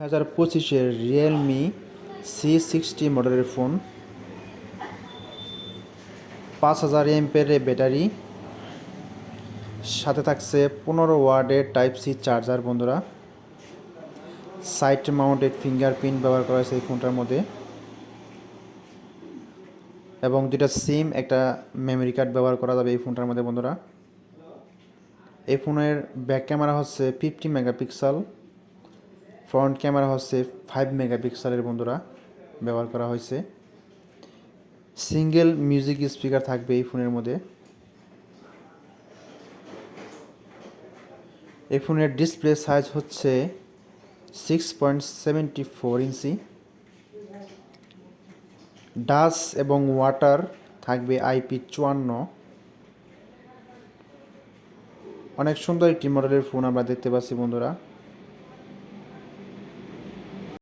2025-এর Realme C60 মডেলের phone, 5000 এমপের battery, সাথে থাকছে 15 ওয়াটের টাইপ সি চার্জার বন্ধুরা। সাইড মাউন্টেড ফিঙ্গারপ্রিন্ট ব্যবহার করা হয়েছে এই ফোনটার মধ্যে, এবং দুটা সিম, একটা মেমোরি কার্ড ব্যবহার করা যাবে এই ফোনটার মধ্যে বন্ধুরা। এই ফোনের ব্যাক ক্যামেরা হচ্ছে 50 মেগাপিক্সেল, ফ্রন্ট ক্যামেরা হচ্ছে 5 মেগাপিক্সেলের বন্ধুরা ব্যবহার করা হয়েছে। সিঙ্গেল মিউজিক স্পিকার থাকবে এই ফোনের মধ্যে। এই ফোনের ডিসপ্লে সাইজ হচ্ছে 6.74 ইঞ্চি। ডাস্ট এবং ওয়াটার থাকবে IP54। অনেক সুন্দর একটি মডেলের ফোন আমরা দেখতে পাচ্ছি বন্ধুরা।